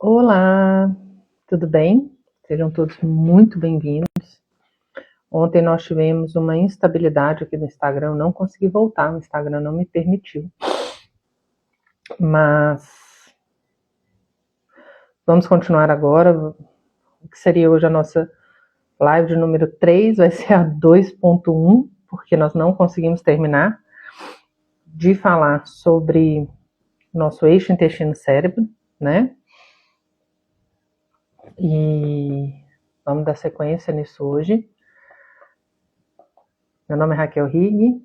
Olá, tudo bem? Sejam todos muito bem-vindos. Ontem nós tivemos uma instabilidade aqui no Instagram, eu não consegui voltar, o Instagram não me permitiu. Mas vamos continuar agora, o que seria hoje a nossa live de número 3, vai ser a 2.1, porque nós não conseguimos terminar de falar sobre nosso eixo intestino-cérebro, né? E vamos dar sequência nisso hoje. Meu nome é Raquel Rigg,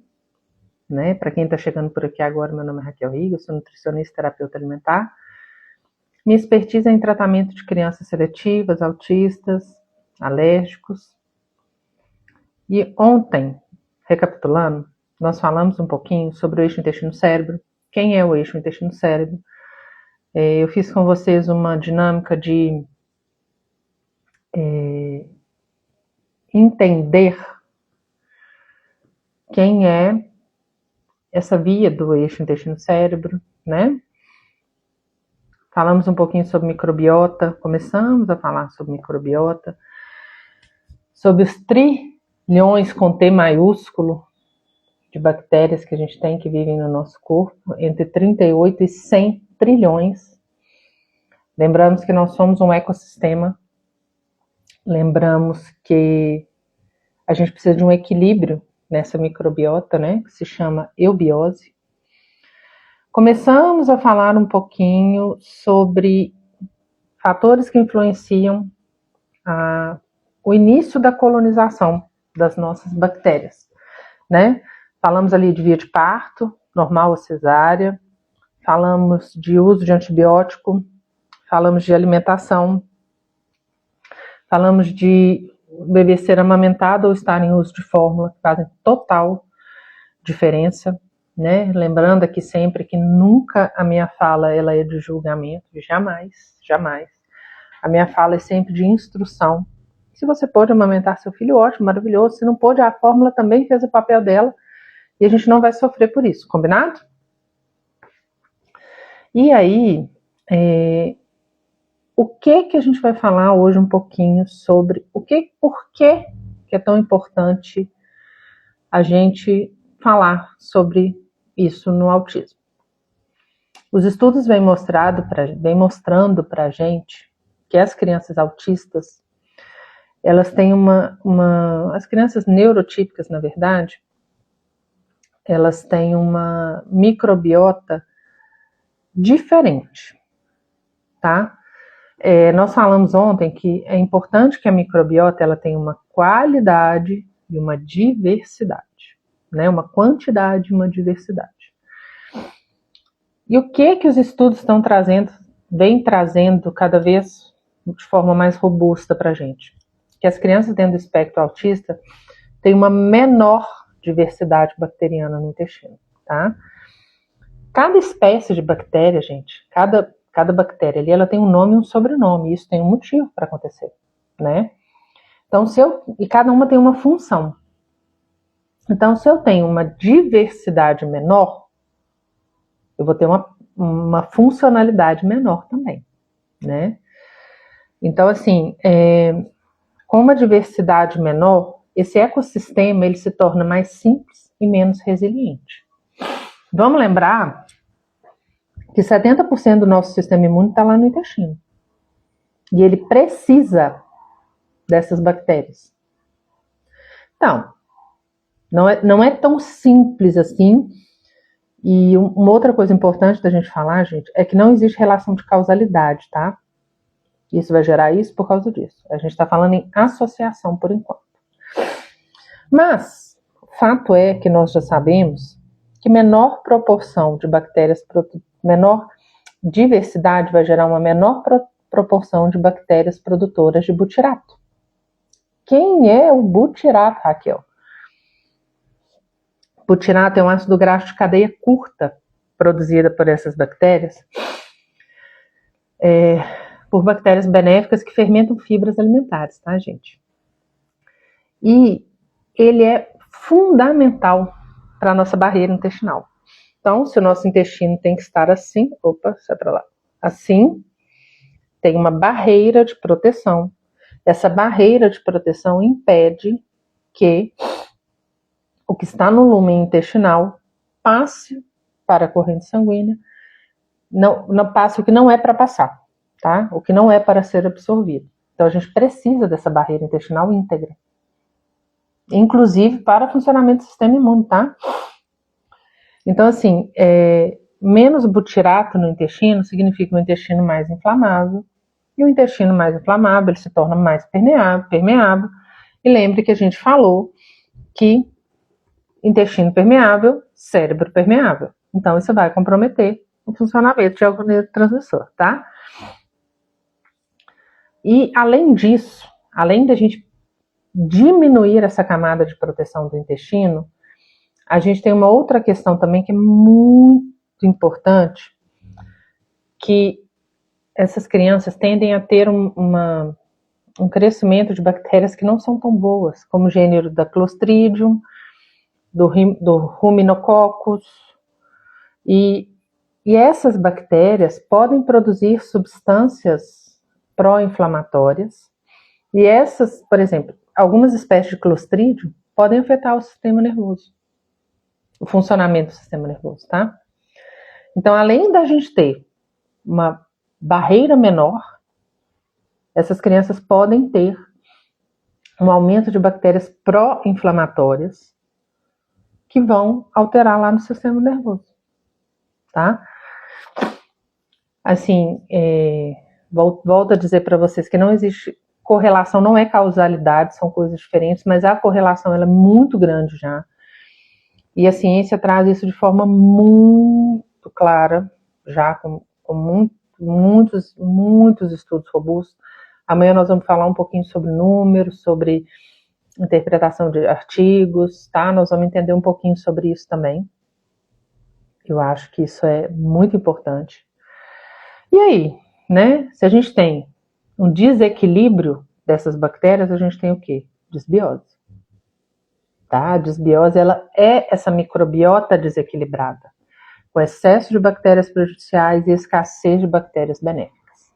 né? Para quem está chegando por aqui agora, meu nome é Raquel Rigg, eu sou nutricionista e terapeuta alimentar. Minha expertise é em tratamento de crianças seletivas, autistas, alérgicos. E ontem, recapitulando, nós falamos um pouquinho sobre o eixo intestino-cérebro. Quem é o eixo intestino-cérebro? Eu fiz com vocês uma dinâmica de entender quem é essa via do eixo intestino-cérebro, né? Falamos um pouquinho sobre microbiota, começamos a falar sobre microbiota, sobre os trilhões com T maiúsculo de bactérias que a gente tem que vivem no nosso corpo, entre 38 e 100 trilhões. Lembramos que nós somos um ecossistema, lembramos que a gente precisa de um equilíbrio nessa microbiota, né, que se chama eubiose. Começamos a falar um pouquinho sobre fatores que influenciam o início da colonização das nossas bactérias, né? Falamos ali de via de parto, normal ou cesárea, falamos de uso de antibiótico, falamos de alimentação, falamos de o bebê ser amamentado ou estar em uso de fórmula, que fazem total diferença, né? Lembrando aqui sempre que nunca a minha fala ela é de julgamento, jamais, jamais. A minha fala é sempre de instrução. Se você pode amamentar seu filho, ótimo, maravilhoso. Se não pode, a fórmula também fez o papel dela e a gente não vai sofrer por isso, combinado? E aí, o que a gente vai falar hoje um pouquinho sobre por que é tão importante a gente falar sobre isso no autismo. Os estudos vêm mostrando para a gente que as crianças autistas, elas têm as crianças neurotípicas, na verdade, elas têm uma microbiota diferente, tá? Nós falamos ontem que é importante que a microbiota ela tenha uma qualidade e uma diversidade, né? Uma quantidade e uma diversidade. E o que os estudos vem trazendo cada vez de forma mais robusta para a gente? Que as crianças dentro do espectro autista têm uma menor diversidade bacteriana no intestino, tá? Cada espécie de bactéria, gente, cada bactéria ali, ela tem um nome e um sobrenome, e isso tem um motivo para acontecer, né? Então, e cada uma tem uma função. Então, se eu tenho uma diversidade menor, eu vou ter uma funcionalidade menor também, né? Então, assim, com uma diversidade menor, esse ecossistema ele se torna mais simples e menos resiliente. Vamos lembrar que 70% do nosso sistema imune está lá no intestino. E ele precisa dessas bactérias. Então, não é tão simples assim. E uma outra coisa importante da gente falar, gente, é que não existe relação de causalidade, tá? Isso vai gerar isso por causa disso. A gente está falando em associação por enquanto. Mas, o fato é que nós já sabemos que menor proporção de bactérias, menor diversidade vai gerar uma menor proporção de bactérias produtoras de butirato. Quem é o butirato, Raquel? Butirato é um ácido graxo de cadeia curta produzida por essas bactérias, por bactérias benéficas que fermentam fibras alimentares, tá, gente? E ele é fundamental para a nossa barreira intestinal. Então, se o nosso intestino tem que estar assim, sai para lá, assim, tem uma barreira de proteção. Essa barreira de proteção impede que o que está no lumen intestinal passe para a corrente sanguínea, não passe o que não é para passar, tá? O que não é para ser absorvido. Então a gente precisa dessa barreira intestinal íntegra, inclusive para funcionamento do sistema imune, tá? Então assim, menos butirato no intestino significa um intestino mais inflamável, e o intestino mais inflamável ele se torna mais permeável. E lembre que a gente falou que intestino permeável, cérebro permeável. Então, isso vai comprometer o funcionamento de algum neurotransmissor, tá? E, além disso, além da gente diminuir essa camada de proteção do intestino, a gente tem uma outra questão também que é muito importante, que essas crianças tendem a ter um crescimento de bactérias que não são tão boas, como o gênero da Clostridium, do Ruminococcus, e essas bactérias podem produzir substâncias pró-inflamatórias, e essas, por exemplo, algumas espécies de Clostridium podem afetar o sistema nervoso, o funcionamento do sistema nervoso, tá? Então, além da gente ter uma barreira menor, essas crianças podem ter um aumento de bactérias pró-inflamatórias que vão alterar lá no sistema nervoso, tá? Assim, volto a dizer para vocês que não existe correlação, não é causalidade, são coisas diferentes, mas a correlação ela é muito grande já. E a ciência traz isso de forma muito clara, já com muitos estudos robustos. Amanhã nós vamos falar um pouquinho sobre números, sobre interpretação de artigos, tá? Nós vamos entender um pouquinho sobre isso também. Eu acho que isso é muito importante. E aí, né? Se a gente tem um desequilíbrio dessas bactérias, a gente tem o quê? Disbiose. Tá? A disbiose, ela é essa microbiota desequilibrada, com excesso de bactérias prejudiciais e escassez de bactérias benéficas,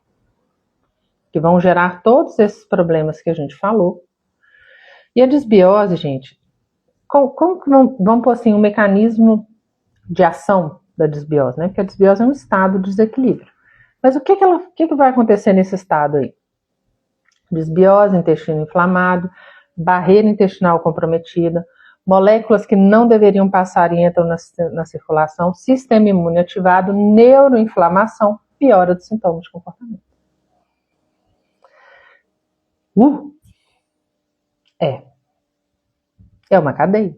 que vão gerar todos esses problemas que a gente falou. E a disbiose, gente, como que vamos pôr assim, um mecanismo de ação da disbiose, né? Porque a disbiose é um estado de desequilíbrio. Mas o que vai acontecer nesse estado aí? Disbiose, intestino inflamado, barreira intestinal comprometida, moléculas que não deveriam passar e entram na circulação, sistema imune ativado, neuroinflamação, piora dos sintomas de comportamento. É uma cadeia.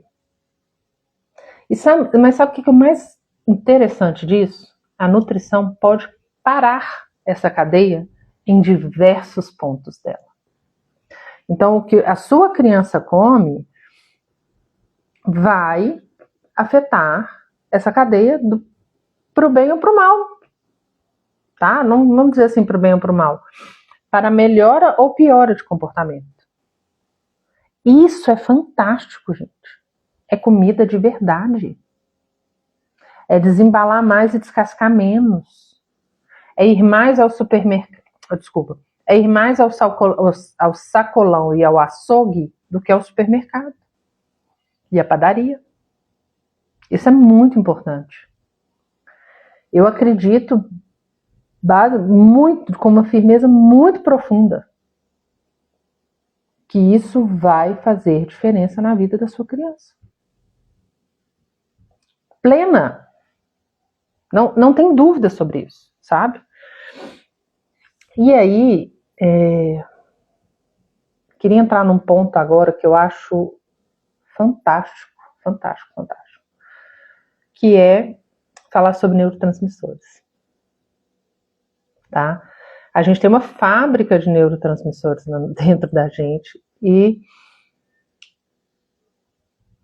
Mas sabe o que é o mais interessante disso? A nutrição pode parar essa cadeia em diversos pontos dela. Então, o que a sua criança come vai afetar essa cadeia para o bem ou para o mal. Tá? Não vamos dizer assim para o bem ou para o mal. Para melhora ou piora de comportamento. Isso é fantástico, gente. É comida de verdade. É desembalar mais e descascar menos. É ir mais ao supermercado. Desculpa. É ir mais ao sacolão e ao açougue do que ao supermercado. E à padaria. Isso é muito importante. Eu acredito com uma firmeza muito profunda que isso vai fazer diferença na vida da sua criança. Plena. Não tem dúvida sobre isso, sabe? E aí, queria entrar num ponto agora que eu acho fantástico, que é falar sobre neurotransmissores, tá? A gente tem uma fábrica de neurotransmissores dentro da gente e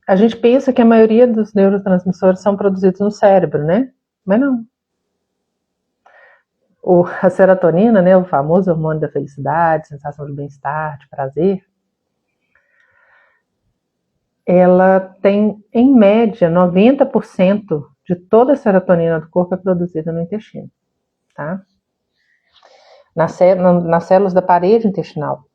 a gente pensa que a maioria dos neurotransmissores são produzidos no cérebro, né? Mas não. A serotonina, né, o famoso hormônio da felicidade, sensação de bem-estar, de prazer, ela tem, em média, 90% de toda a serotonina do corpo é produzida no intestino, tá? nas células da parede intestinal.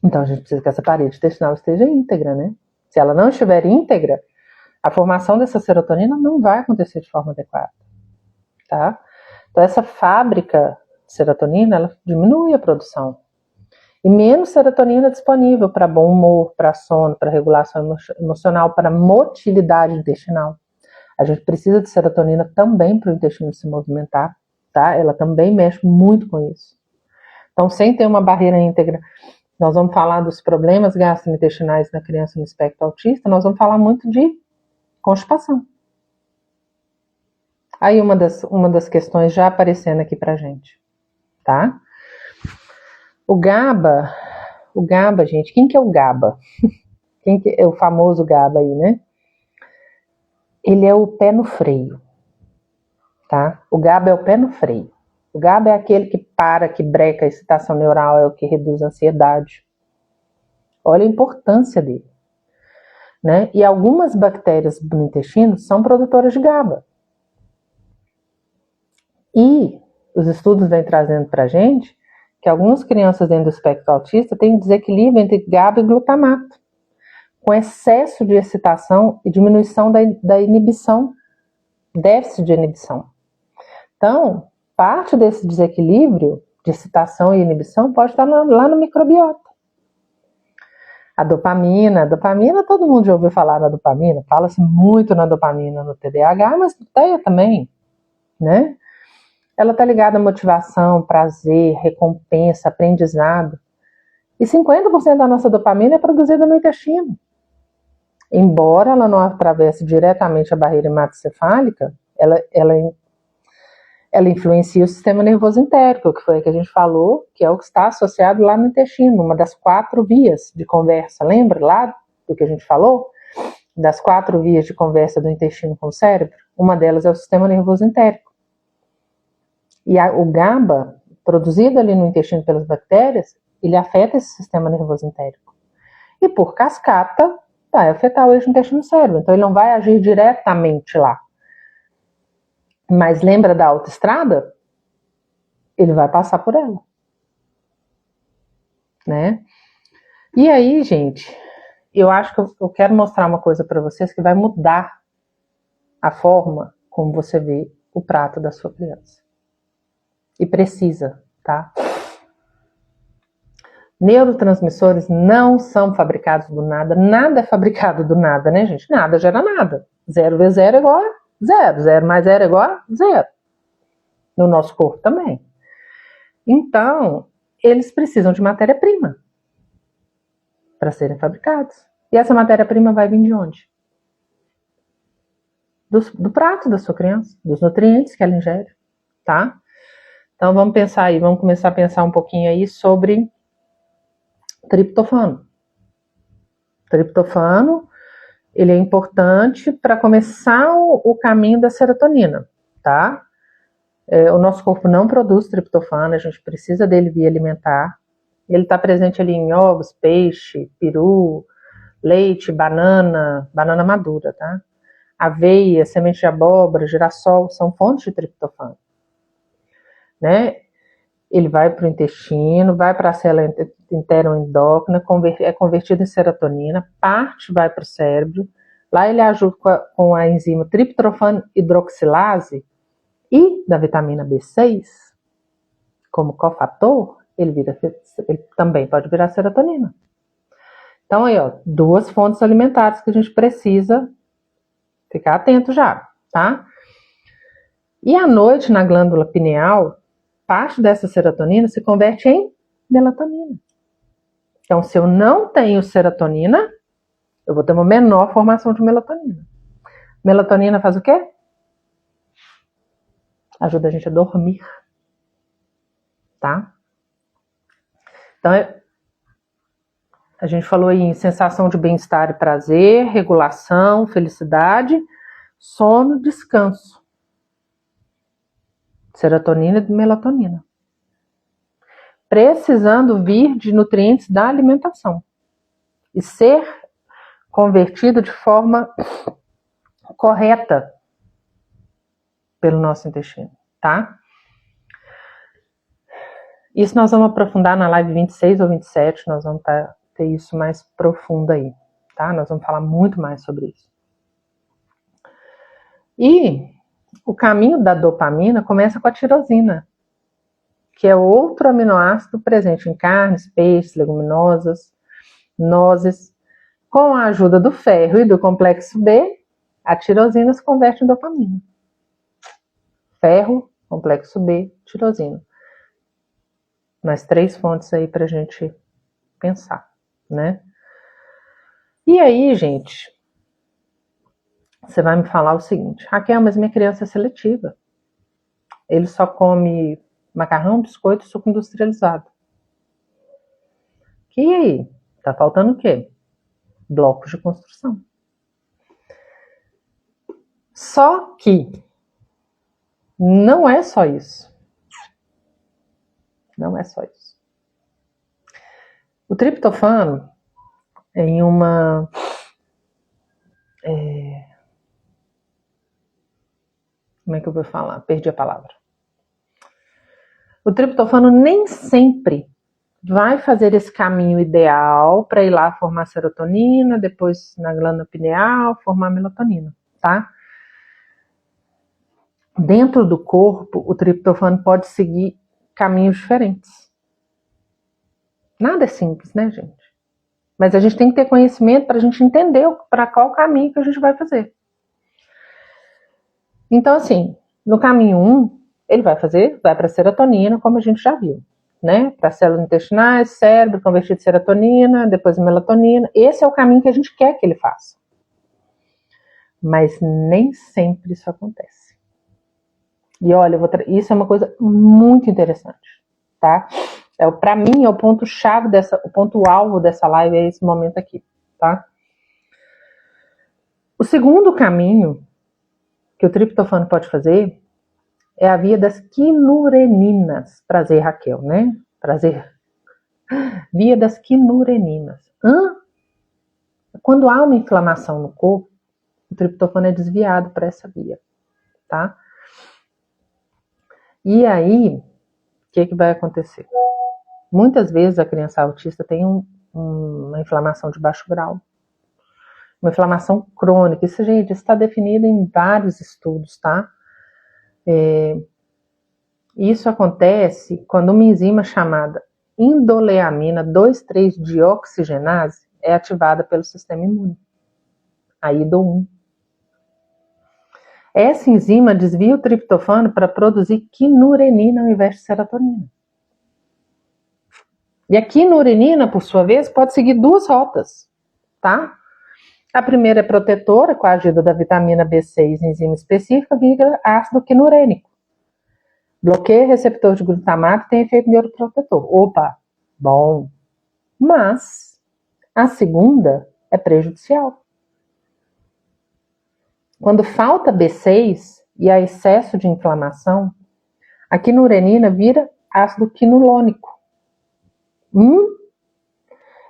Então, a gente precisa que essa parede intestinal esteja íntegra, né? Se ela não estiver íntegra, a formação dessa serotonina não vai acontecer de forma adequada, tá? Então, essa fábrica de serotonina, ela diminui a produção. E menos serotonina disponível para bom humor, para sono, para regulação emocional, para motilidade intestinal. A gente precisa de serotonina também para o intestino se movimentar, tá? Ela também mexe muito com isso. Então, sem ter uma barreira íntegra, nós vamos falar dos problemas gastrointestinais na criança no espectro autista, nós vamos falar muito de constipação. Aí uma das questões já aparecendo aqui pra gente, tá? O GABA, gente, quem que é o GABA? Quem que é o famoso GABA aí, né? Ele é o pé no freio, tá? O GABA é o pé no freio. O GABA é aquele que para, que breca a excitação neural, é o que reduz a ansiedade. Olha a importância dele, né? E algumas bactérias no intestino são produtoras de GABA. E os estudos vêm trazendo pra gente que algumas crianças dentro do espectro autista têm desequilíbrio entre GABA e glutamato, com excesso de excitação e diminuição da inibição, déficit de inibição. Então, parte desse desequilíbrio de excitação e inibição pode estar lá no microbiota. A dopamina, todo mundo já ouviu falar na dopamina, fala-se muito na dopamina no TDAH, mas no TEA também, né? Ela está ligada à motivação, prazer, recompensa, aprendizado. E 50% da nossa dopamina é produzida no intestino. Embora ela não atravesse diretamente a barreira hematocefálica, ela influencia o sistema nervoso entérico, que foi o que a gente falou, que é o que está associado lá no intestino, uma das 4 vias de conversa. Lembra lá do que a gente falou? Das 4 vias de conversa do intestino com o cérebro? Uma delas é o sistema nervoso entérico. E o GABA, produzido ali no intestino pelas bactérias, ele afeta esse sistema nervoso entérico. E por cascata, vai afetar o eixo intestino-cérebro. Então ele não vai agir diretamente lá. Mas lembra da autoestrada? Ele vai passar por ela. Né? E aí, gente, eu acho que eu quero mostrar uma coisa para vocês que vai mudar a forma como você vê o prato da sua criança. E precisa, tá? Neurotransmissores não são fabricados do nada. Nada é fabricado do nada, né, gente? Nada gera nada. 0 vezes 0 é igual a 0. 0 mais 0 é igual a 0. No nosso corpo também. Então, eles precisam de matéria-prima para serem fabricados. E essa matéria-prima vai vir de onde? Do prato da sua criança, dos nutrientes que ela ingere, tá? Então, vamos pensar aí, vamos começar a pensar um pouquinho aí sobre triptofano. Triptofano, ele é importante para começar o caminho da serotonina, tá? O nosso corpo não produz triptofano, a gente precisa dele via alimentar. Ele está presente ali em ovos, peixe, peru, leite, banana madura, tá? Aveia, semente de abóbora, girassol, são fontes de triptofano, né? Ele vai para o intestino, vai para a célula enteroendócrina, é convertido em serotonina, parte vai para o cérebro, lá ele ajuda com a enzima triptofano hidroxilase e da vitamina B6, como cofator, ele também pode virar serotonina. Então aí, ó, 2 fontes alimentares que a gente precisa ficar atento já, tá? E à noite, na glândula pineal, parte dessa serotonina se converte em melatonina. Então, se eu não tenho serotonina, eu vou ter uma menor formação de melatonina. Melatonina faz o quê? Ajuda a gente a dormir. Tá? Então, a gente falou aí em sensação de bem-estar e prazer, regulação, felicidade, sono, descanso. Serotonina e melatonina. Precisando vir de nutrientes da alimentação e ser convertido de forma correta pelo nosso intestino, tá? Isso nós vamos aprofundar na live 26 ou 27, nós vamos ter isso mais profundo aí, tá? Nós vamos falar muito mais sobre isso. E o caminho da dopamina começa com a tirosina, que é outro aminoácido presente em carnes, peixes, leguminosas, nozes. Com a ajuda do ferro e do complexo B, a tirosina se converte em dopamina. Ferro, complexo B, tirosina. Mais 3 fontes aí pra gente pensar, né? E aí, gente, você vai me falar o seguinte: Raquel, mas minha criança é seletiva. Ele só come macarrão, biscoito, suco industrializado. E aí? Tá faltando o quê? Blocos de construção. Só que não é só isso. Não é só isso. O triptofano, em uma... Como é que eu vou falar? Perdi a palavra. O triptofano nem sempre vai fazer esse caminho ideal para ir lá formar serotonina, depois na glândula pineal, formar melatonina, tá? Dentro do corpo, o triptofano pode seguir caminhos diferentes. Nada é simples, né, gente? Mas a gente tem que ter conhecimento para a gente entender para qual caminho que a gente vai fazer. Então, assim, no caminho 1, ele vai para a serotonina, como a gente já viu, né? Para células intestinais, cérebro, convertido de serotonina, depois melatonina. Esse é o caminho que a gente quer que ele faça. Mas nem sempre isso acontece. E olha, isso é uma coisa muito interessante, tá? Para mim, é o ponto-chave o ponto-alvo dessa live é esse momento aqui, tá? O segundo caminho que o triptofano pode fazer é a via das quinureninas. Prazer, Raquel, né? Prazer. Via das quinureninas. Quando há uma inflamação no corpo, o triptofano é desviado para essa via, tá? E aí, o que vai acontecer? Muitas vezes a criança autista tem uma inflamação de baixo grau, uma inflamação crônica. Isso, gente, está definido em vários estudos, tá? Isso acontece quando uma enzima chamada indoleamina 2,3-dioxigenase é ativada pelo sistema imune, a IDO1. Essa enzima desvia o triptofano para produzir quinurenina ao invés de serotonina. E a quinurenina, por sua vez, pode seguir 2 rotas, tá? A primeira é protetora, com a ajuda da vitamina B6, enzima específica, vira ácido quinurênico. Bloqueia receptor de glutamato e tem efeito neuroprotetor. Opa, bom. Mas a segunda é prejudicial. Quando falta B6 e há excesso de inflamação, a quinurenina vira ácido quinulônico.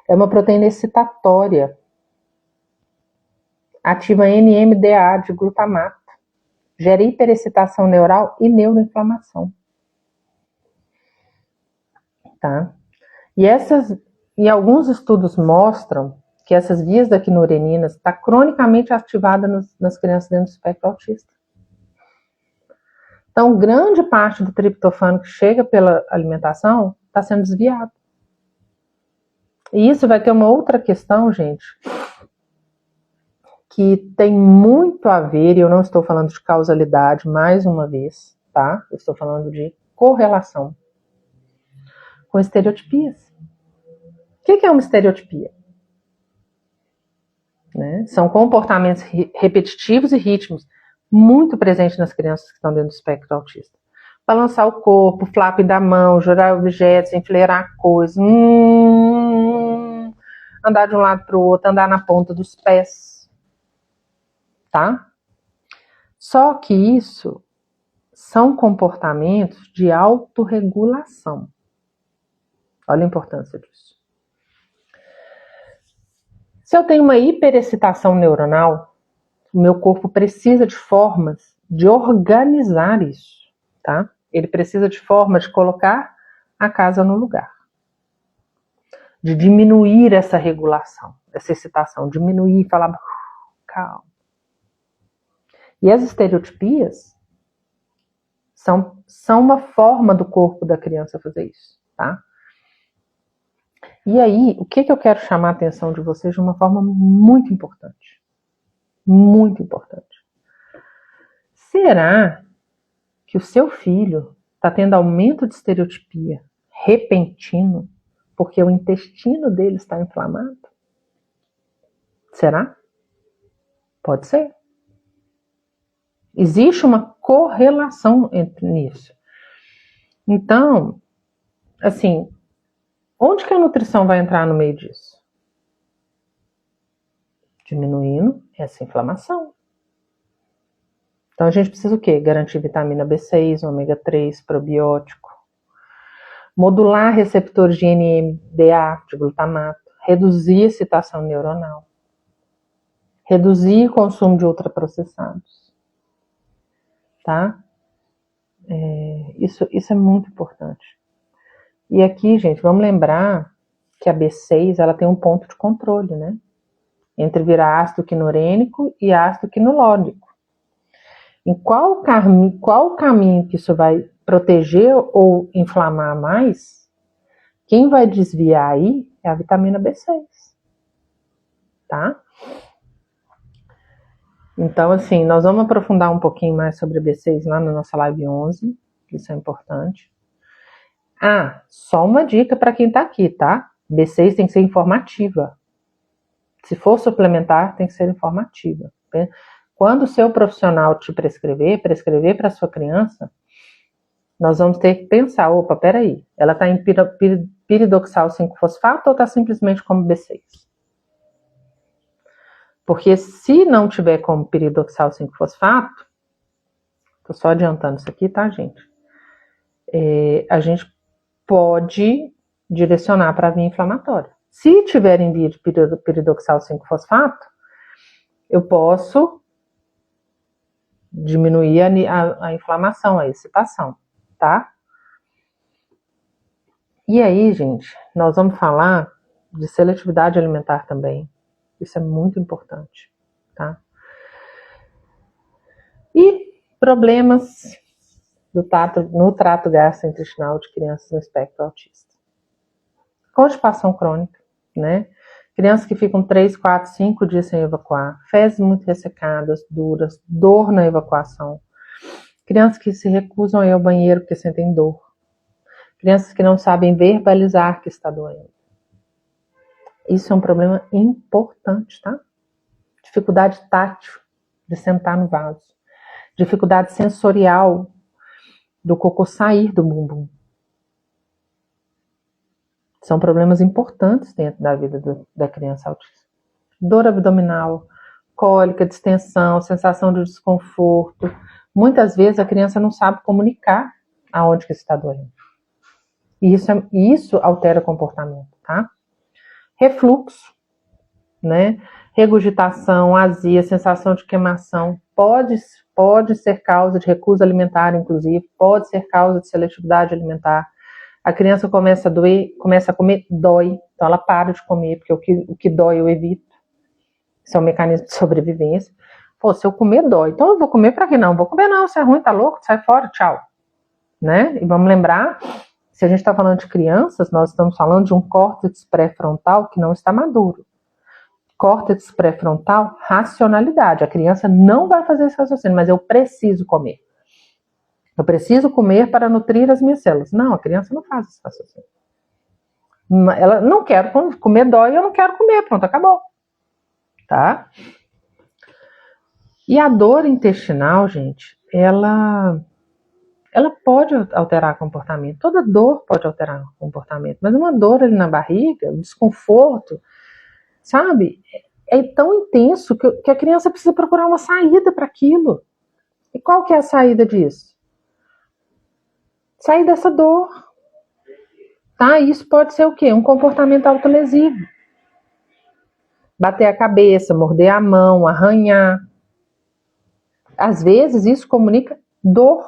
É uma proteína excitatória. Ativa NMDA de glutamato. Gera hiperexcitação neural e neuroinflamação. Tá? E alguns estudos mostram que essas vias da quinurenina está cronicamente ativada nas crianças dentro do espectro autista. Então, grande parte do triptofano que chega pela alimentação está sendo desviado. E isso vai ter uma outra questão, gente, que tem muito a ver, e eu não estou falando de causalidade mais uma vez, tá? Eu estou falando de correlação com estereotipias. O que é uma estereotipia? Né? São comportamentos repetitivos e ritmos muito presentes nas crianças que estão dentro do espectro autista. Balançar o corpo, flap da mão, jogar objetos, enfileirar coisas, andar de um lado para o outro, andar na ponta dos pés, tá? Só que isso são comportamentos de autorregulação. Olha a importância disso. Se eu tenho uma hiperexcitação neuronal, o meu corpo precisa de formas de organizar isso, tá? Ele precisa de forma de colocar a casa no lugar. De diminuir essa regulação, essa excitação, diminuir, falar, calma. E as estereotipias são uma forma do corpo da criança fazer isso, tá? E aí, o que eu quero chamar a atenção de vocês de uma forma muito importante. Muito importante. Será que o seu filho está tendo aumento de estereotipia repentino porque o intestino dele está inflamado? Será? Pode ser. Existe uma correlação nisso. Então, assim, onde que a nutrição vai entrar no meio disso? Diminuindo essa inflamação. Então a gente precisa o quê? Garantir vitamina B6, ômega 3, probiótico. Modular receptores de NMDA, de glutamato. Reduzir a excitação neuronal. Reduzir o consumo de ultraprocessados. Tá? Isso é muito importante. E aqui, gente, vamos lembrar que a B6 ela tem um ponto de controle, né? Entre virar ácido quinurênico e ácido quinolónico. Em qual caminho que isso vai proteger ou inflamar mais? Quem vai desviar aí é a vitamina B6. Tá? Então, assim, nós vamos aprofundar um pouquinho mais sobre a B6 lá na nossa live 11. Isso é importante. Só uma dica para quem está aqui, tá? B6 tem que ser informativa. Se for suplementar, tem que ser informativa. Quando o seu profissional te prescrever para sua criança, nós vamos ter que pensar, opa, peraí, ela está em piridoxal 5-fosfato ou está simplesmente como B6? Porque se não tiver como piridoxal 5-fosfato, tô só adiantando isso aqui, tá, gente? A gente pode direcionar para a via inflamatória. Se tiver em via de piridoxal 5-fosfato, eu posso diminuir a inflamação, a excitação, tá? E aí, gente, nós vamos falar de seletividade alimentar também. Isso é muito importante, tá? E problemas no trato gastrointestinal de crianças no espectro autista. Constipação crônica, né? Crianças que ficam 3, 4, 5 dias sem evacuar, fezes muito ressecadas, duras, dor na evacuação. Crianças que se recusam a ir ao banheiro porque sentem dor. Crianças que não sabem verbalizar que está doendo. Isso é um problema importante, tá? Dificuldade tátil de sentar no vaso. Dificuldade sensorial do cocô sair do bumbum. São problemas importantes dentro da vida da criança autista. Dor abdominal, cólica, distensão, sensação de desconforto. Muitas vezes a criança não sabe comunicar aonde que está doendo. E isso altera o comportamento, tá? Refluxo, né? Regurgitação, azia, sensação de queimação, pode ser causa de recusa alimentar, inclusive, pode ser causa de seletividade alimentar. A criança começa a doer, começa a comer, dói, então ela para de comer, porque o que dói eu evito. Isso é um mecanismo de sobrevivência. Pô, se eu comer, dói, então eu vou comer pra quê? Não vou comer não, isso é ruim, tá louco, sai fora, tchau. Né? E vamos lembrar, se a gente está falando de crianças, nós estamos falando de um córtex pré-frontal que não está maduro. Córtex pré-frontal, racionalidade. A criança não vai fazer esse raciocínio, mas eu preciso comer. Eu preciso comer para nutrir as minhas células. Não, a criança não faz esse raciocínio. Ela não quer comer, dói, eu não quero comer, pronto, acabou. Tá? E a dor intestinal, gente, ela pode alterar comportamento. Toda dor pode alterar comportamento, mas uma dor ali na barriga, um desconforto, sabe? É tão intenso que a criança precisa procurar uma saída para aquilo. E qual que é a saída disso? Sair dessa dor. Tá? Isso pode ser o quê? Um comportamento autolesivo. Bater a cabeça, morder a mão, arranhar. Às vezes isso comunica dor.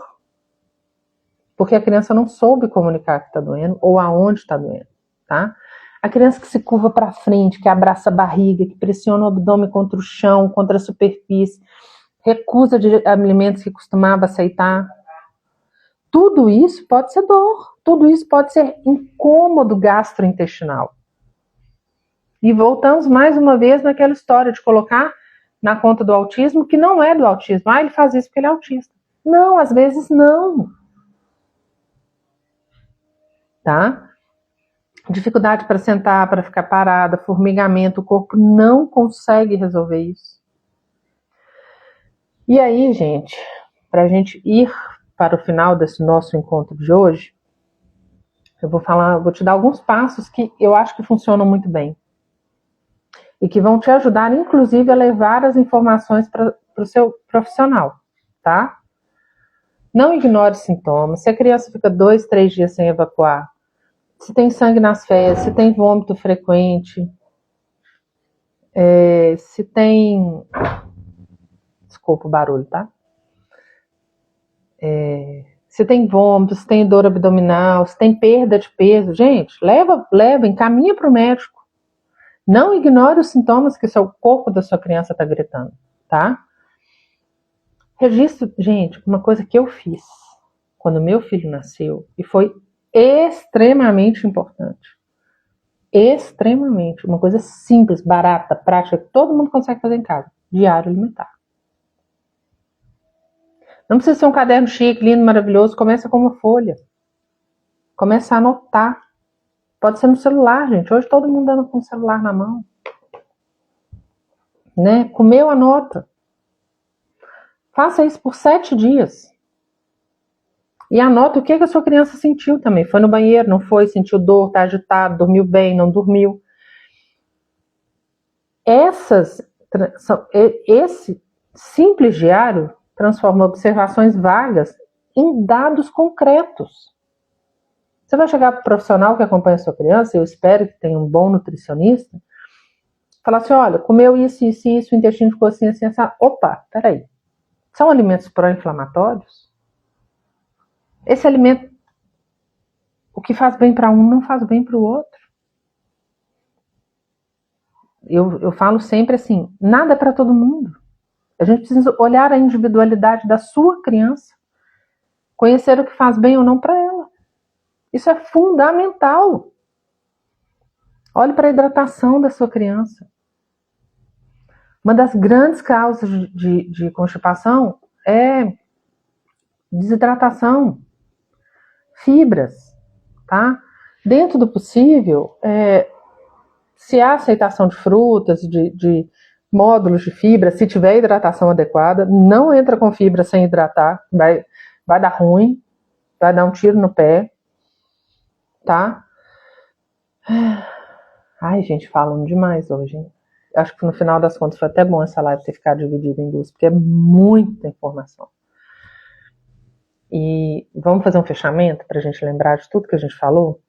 Porque a criança não soube comunicar que está doendo ou aonde está doendo, tá? A criança que se curva para frente, que abraça a barriga, que pressiona o abdômen contra o chão, contra a superfície, recusa de alimentos que costumava aceitar. Tudo isso pode ser dor, tudo isso pode ser incômodo gastrointestinal. E voltamos mais uma vez naquela história de colocar na conta do autismo que não é do autismo. Ah, ele faz isso porque ele é autista. Não, às vezes não. Tá? Dificuldade para sentar, para ficar parada, formigamento, o corpo não consegue resolver isso. E aí, gente, para a gente ir para o final desse nosso encontro de hoje, eu vou te dar alguns passos que eu acho que funcionam muito bem. E que vão te ajudar, inclusive, a levar as informações para o seu profissional, tá? Não ignore os sintomas. Se a criança fica 2, 3 dias sem evacuar, se tem sangue nas fezes, se tem vômito frequente, se tem... Desculpa o barulho, tá? Se tem vômito, se tem dor abdominal, se tem perda de peso, gente, leva, encaminha para o médico. Não ignore os sintomas que o corpo da sua criança está gritando, tá? Registro, gente, uma coisa que eu fiz quando meu filho nasceu e foi extremamente importante. Extremamente. Uma coisa simples, barata, prática, que todo mundo consegue fazer em casa. Diário alimentar. Não precisa ser um caderno chique, lindo, maravilhoso. Começa com uma folha. Começa a anotar. Pode ser no celular, gente. Hoje todo mundo anda com o celular na mão. Né? Comeu, anota. Faça isso por 7 dias. E anota o que a sua criança sentiu também. Foi no banheiro, não foi? Sentiu dor, está agitado, dormiu bem, não dormiu. Esse simples diário transforma observações vagas em dados concretos. Você vai chegar para o profissional que acompanha a sua criança, eu espero que tenha um bom nutricionista, falar assim, olha, comeu isso, o intestino ficou assim, assim. Opa, peraí. São alimentos pró-inflamatórios? Esse alimento, o que faz bem para um, não faz bem para o outro. Eu falo sempre assim, nada é para todo mundo. A gente precisa olhar a individualidade da sua criança, conhecer o que faz bem ou não para ela. Isso é fundamental. Olhe para a hidratação da sua criança. Uma das grandes causas de constipação é desidratação, fibras, tá? Dentro do possível, se há aceitação de frutas, de módulos de fibra, se tiver hidratação adequada, não entra com fibra sem hidratar, vai dar ruim, vai dar um tiro no pé, tá? Ai, gente, falando demais hoje, hein? Acho que no final das contas foi até bom essa live ter ficado dividida em duas, porque é muita informação. E vamos fazer um fechamento para a gente lembrar de tudo que a gente falou?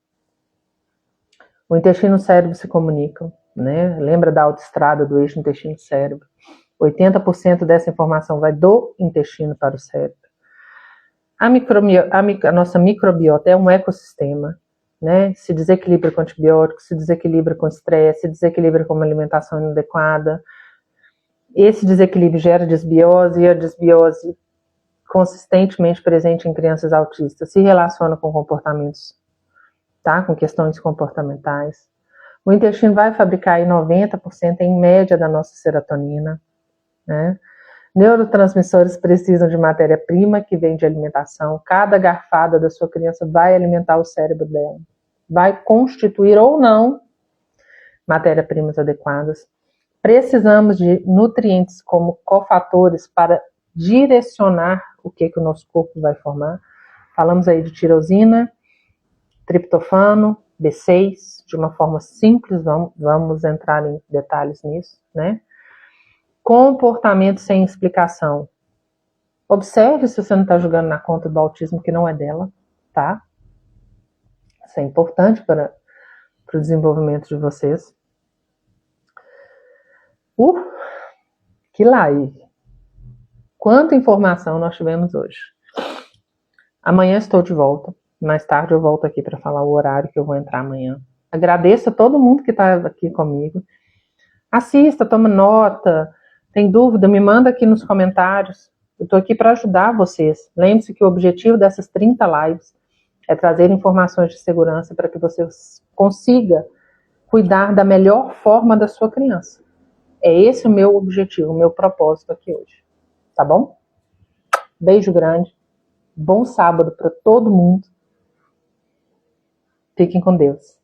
O intestino e o cérebro se comunicam, né? Lembra da autoestrada do eixo intestino-cérebro? 80% dessa informação vai do intestino para o cérebro. A nossa microbiota é um ecossistema, né? Se desequilibra com antibióticos, se desequilibra com estresse, se desequilibra com uma alimentação inadequada. Esse desequilíbrio gera desbiose e a desbiose consistentemente presente em crianças autistas se relaciona com comportamentos, tá? Com questões comportamentais. O intestino vai fabricar aí 90% em média da nossa serotonina, né? Neurotransmissores precisam de matéria-prima que vem de alimentação. Cada garfada da sua criança vai alimentar o cérebro dela. Vai constituir ou não matéria-primas adequadas. Precisamos de nutrientes como cofatores para direcionar o que o nosso corpo vai formar. Falamos aí de tirosina, triptofano, B6, de uma forma simples, vamos entrar em detalhes nisso, né? Comportamento sem explicação. Observe se você não está jogando na conta do autismo que não é dela, tá? Isso é importante para o desenvolvimento de vocês. Que live! Quanta informação nós tivemos hoje. Amanhã estou de volta. Mais tarde eu volto aqui para falar o horário que eu vou entrar amanhã. Agradeço a todo mundo que está aqui comigo. Assista, toma nota. Tem dúvida? Me manda aqui nos comentários. Eu estou aqui para ajudar vocês. Lembre-se que o objetivo dessas 30 lives é trazer informações de segurança para que você consiga cuidar da melhor forma da sua criança. É esse o meu objetivo, o meu propósito aqui hoje. Tá bom? Beijo grande. Bom sábado para todo mundo. Fiquem com Deus.